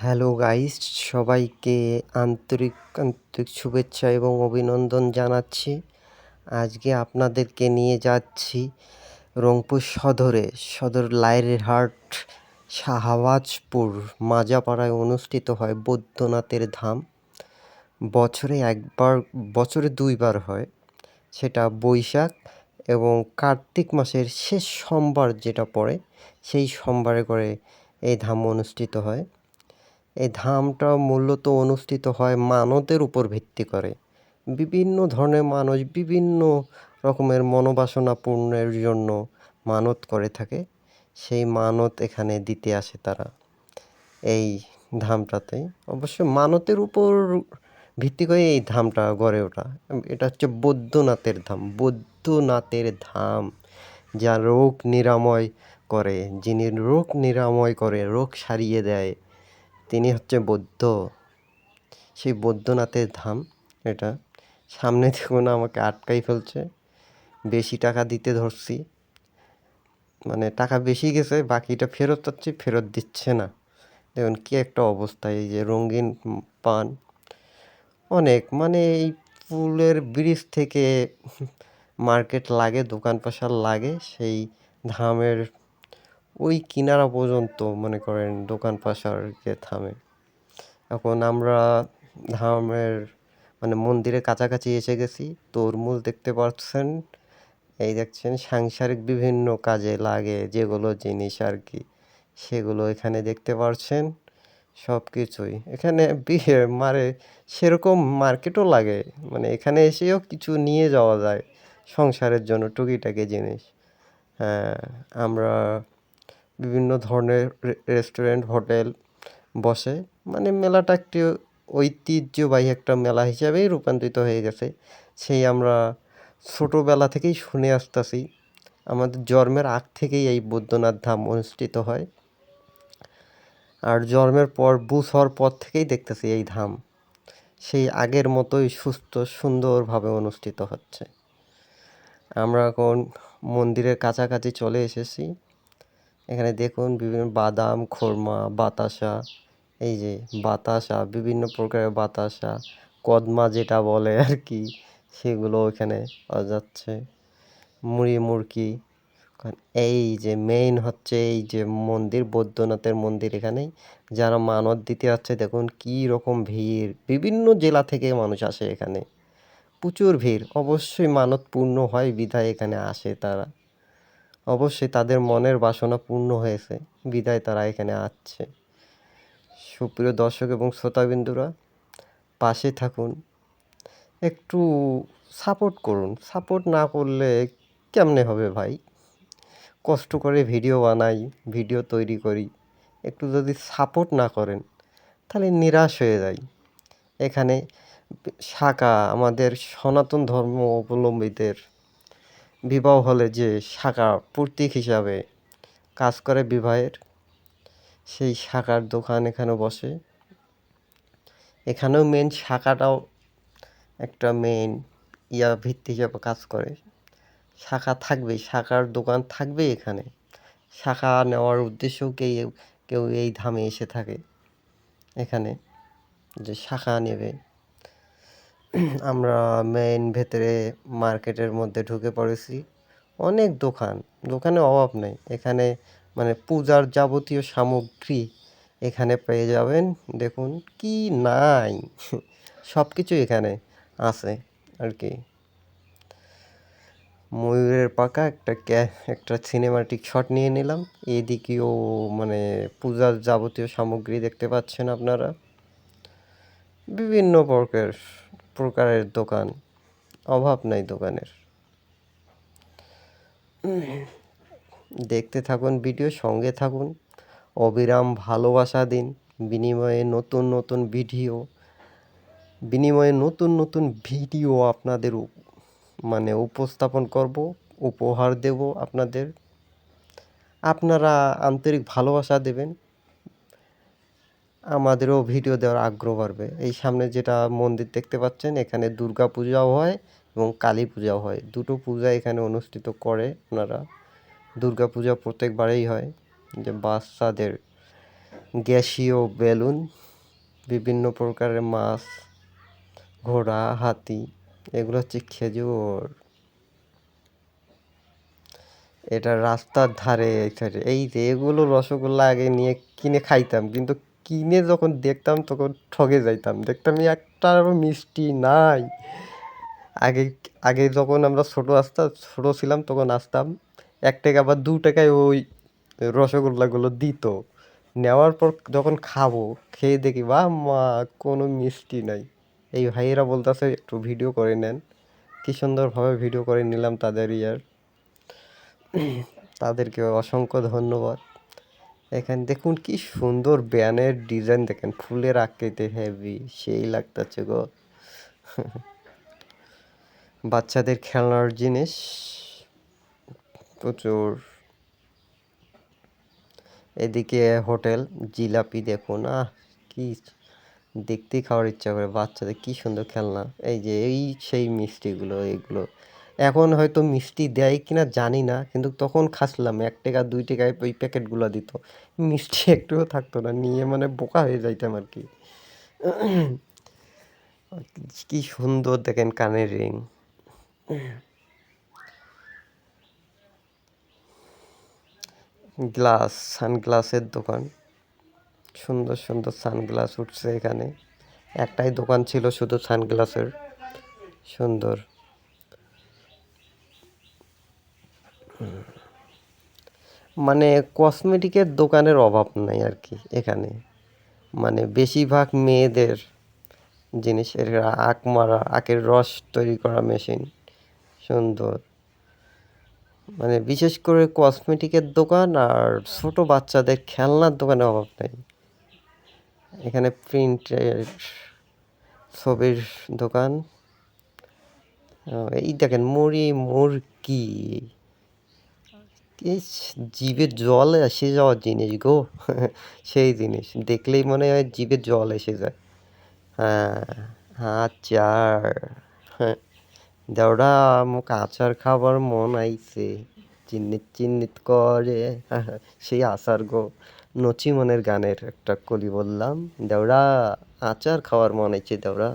Hello guys, সবাইকে আন্তরিক আন্তরিক শুভেচ্ছা এবং অভিনন্দন জানাচ্ছি। আজকে আপনাদেরকে নিয়ে যাচ্ছি রংপুর সদর লাইরহাট শাহবাজপুর মাজাপাড়ায় অনুষ্ঠিত হয় বৈদ্যনাথের ধাম। বছরে ২ বার হয়, সেটা বৈশাখ এবং কার্তিক মাসের শেষ সোমবার যেটা পড়ে সেই সোমবারে করে এই ধাম অনুষ্ঠিত হয়। এই ধামটা মূলত অনুষ্ঠিত হয় মানতের উপর ভিত্তি করে। বিভিন্ন ধরনের মানুষ বিভিন্ন রকমের মনোবাসনা পূর্ণের জন্য মানত করে থাকে। সেই মানত এখানে দিতে আসে তারা এই ধামটাতে। অবশ্য মানতের উপর ভিত্তি করে এই ধামটা গড়ে ওঠা। এটা হচ্ছে বৈদ্যনাথের ধাম, যা রোগ নিরাময় করে। যিনি রোগ নিরাময় করে, রোগ সারিয়ে দেয়, তিনি হচ্ছে বৌদ্ধ। সেই বৈদ্যনাথের ধাম এটা। সামনে দেখুন আমাকে আটকাই ফেলছে, বেশি টাকা দিতে ধরছি, মানে টাকা বেশি গেছে, বাকিটা ফেরত চাচ্ছি, ফেরত দিচ্ছে না। দেখুন কী একটা অবস্থা। এই যে রঙিন পান, অনেক মানে এই পুলের ব্রিজ থেকে মার্কেট লাগে, দোকান পাশার লাগে, সেই ধামের ওই কিনারা পর্যন্ত মনে করেন দোকান পাশারকে থামে। এখন আমরা ধামের মানে মন্দিরের কাছাকাছি এসে গেছি। তরমুজ দেখতে পাচ্ছেন, এই দেখছেন সাংসারিক বিভিন্ন কাজে লাগে যেগুলো জিনিস আর কি, সেগুলো এখানে দেখতে পাচ্ছেন। সব কিছুই এখানে সেরকম মার্কেটও লাগে, মানে এখানে এসেও কিছু নিয়ে যাওয়া যায় সংসারের জন্য টুকিটাকি জিনিস। হ্যাঁ, আমরা বিভিন্ন ধরনের রেস্টুরেন্ট, হোটেল বসে, মানে মেলাটা একটি ঐতিহ্যবাহী একটা মেলা হিসাবেই রূপান্তরিত হয়ে গেছে। সেই আমরা ছোটোবেলা থেকেই শুনে আসতেছি, আমাদের জন্মের আগ থেকেই এই বৈদ্যনাথ ধাম অনুষ্ঠিত হয়। আর জন্মের পর বুঝ হওয়ার পর থেকেই দেখতেছি এই ধাম সেই আগের মতোই সুস্থ সুন্দরভাবে অনুষ্ঠিত হচ্ছে। আমরা এখন মন্দিরের কাছাকাছি চলে এসেছি। এখানে দেখুন বিভিন্ন বাদাম, খোরমা, বাতাসা, এই যে বাতাসা, বিভিন্ন প্রকারের বাতাসা, কদমা যেটা বলে আর কি, সেগুলো এখানে পাওয়া যাচ্ছে। মুড়ি মুড়কি। এই যে মেইন হচ্ছে এই যে মন্দির, বৈদ্যনাথের মন্দির। এখানেই যারা মানত দিতে যাচ্ছে দেখুন কী রকম ভিড়, বিভিন্ন জেলা থেকে মানুষ আসে এখানে, প্রচুর ভিড়। অবশ্যই মানত পূর্ণ হয় বিধায় এখানে আসে তারা, অবশ্যই তাদের মনের বাসনা পূর্ণ হয়েছে বিধায় তারা এখানে আসছে। সুপ্রিয় দর্শক এবং শ্রোতাবিন্দুরা, পাশে থাকুন, একটু সাপোর্ট করুন। সাপোর্ট না করলে কেমনে হবে ভাই? কষ্ট করে ভিডিও বানাই, ভিডিও তৈরি করি, একটু যদি সাপোর্ট না করেন তাহলে নিরাশ হয়ে যাই। এখানে আমাদের সনাতন ধর্ম অবলম্বীদের বিবাহ হলে যে শাঁখা প্রতীক হিসাবে কাজ করে বিবাহের, সেই শাঁখার দোকান এখানে বসে। এখানেও মেন শাঁখাটাও একটা মেন ভিত্তি হিসাবে কাজ করে। শাঁখা থাকবেই, শাঁখার দোকান থাকবেই এখানে। শাঁখা নেওয়ার উদ্দেশ্যেও কেউ এই ধামে এসে থাকে এখানে, যে শাঁখা নেবে। আমরা মেইন ভেতরে মার্কেটের মধ্যে ঢুকে পড়েছি। অনেক দোকানের অভাব নেই এখানে, মানে পূজার যাবতীয় সামগ্রী এখানে পেয়ে যাবেন। দেখুন কি নাই, সব কিছু এখানে আছে আর কি। ময়ূরের পাখা একটা সিনেমাটিক শট নিয়ে নিলাম। এদিকেও মানে পূজার যাবতীয় সামগ্রী দেখতে পাচ্ছেন আপনারা। বিভিন্ন প্রকারের দোকান, অভাব নাই দোকানের। দেখতে থাকুন ভিডিও, সঙ্গে থাকুন, অবিরাম ভালোবাসা দিন। বিনিময়ে নতুন নতুন ভিডিও আপনাদের মানে উপস্থাপন করব, উপহার দেব আপনাদের। আপনারা আন্তরিক ভালোবাসা দেবেন, আমাদেরও ভিডিও দেওয়ার আগ্রহ বাড়বে। এই সামনে যেটা মন্দির দেখতে পাচ্ছেন, এখানে দুর্গা পূজাও হয় এবং কালী পূজাও হয়। দুটো পূজা এখানে অনুষ্ঠিত করে ওনারা। দুর্গা পূজা প্রত্যেকবারেই হয়, যে বাচ্চাদের গ্যাসীয় বেলুন, বিভিন্ন প্রকারের মাছ, ঘোড়া, হাতি, এগুলো হচ্ছে খেজুর। এটা রাস্তার ধারে এই সাইডে এই যে এগুলো রসগোল্লা আগে নিয়ে কিনে খাইতাম, কিন্তু কিনে যখন দেখতাম তখন ঠকে যাইতাম, দেখতাম একটারও মিষ্টি নাই। আগে আগে যখন আমরা ছোট ছিলাম তখন আসতাম 1 টাকা বা 2 টাকায় ওই রসগোল্লাগুলো দিত। নেওয়ার পর যখন খাবো, খেয়ে দেখি বা মা কোনো মিষ্টি নাই। এই ভাইয়েরা বলতেছে একটু ভিডিও করে নেন, কি সুন্দরভাবে ভিডিও করে নিলাম তাদের তাদেরকে অসংখ্য ধন্যবাদ। এখানে দেখুন কি সুন্দর ব্যানের ডিজাইন, দেখেন ফুলের আকৃতি হেভি, সেই লাগতেছে গো। বাচ্চাদের খেলনার জিনিস প্রচুর। এদিকে হোটেল জিলাপি, দেখুন কি দেখতেই খাওয়ার ইচ্ছা করে। বাচ্চাদের কি সুন্দর খেলনা, এই যে এই সেই মিষ্টিগুলো, এগুলো এখন হয়তো মিষ্টি দেয় কিনা জানি না, কিন্তু তখন খাচ্ছিলাম 1 টাকা 2 টাকায় ওই প্যাকেটগুলো দিত, মিষ্টি একটুও থাকতো না, নিয়ে মানে বোকা হয়ে যাইতাম আর কি। কি সুন্দর দেখেন কানের রিং। গ্লাস, সানগ্লাসের দোকান, সুন্দর সুন্দর সানগ্লাস উঠছে এখানে। একটাই দোকান ছিল শুধু সানগ্লাসের, সুন্দর। মানে কসমেটিকের দোকানের অভাব নাই আর কি এখানে, মানে বেশিরভাগ মেয়েদের জিনিস। এর আখ মারা, আখের রস তৈরি করা মেশিন, সুন্দর। মানে বিশেষ করে কসমেটিকের দোকান আর ছোট বাচ্চাদের খেলনার দোকানের অভাব নেই এখানে। প্রিন্টের ছবির দোকান, এই দেখেন মুরগি, ইস, জিভে জল এসে যাওয়ার জিনিস গো। সেই জিনিস দেখলেই মনে হয় জিভে জল এসে যায়। হ্যাঁ, আচার, হ্যাঁ, দেওড়া মোক আচার খাবার মন আইছে, চিন্নিত চিন্নিত করে। সেই আচার গো, নচিমনের গানের একটা কলি বললাম, দেওড়া আচার খাওয়ার মন আইছে দেওড়া।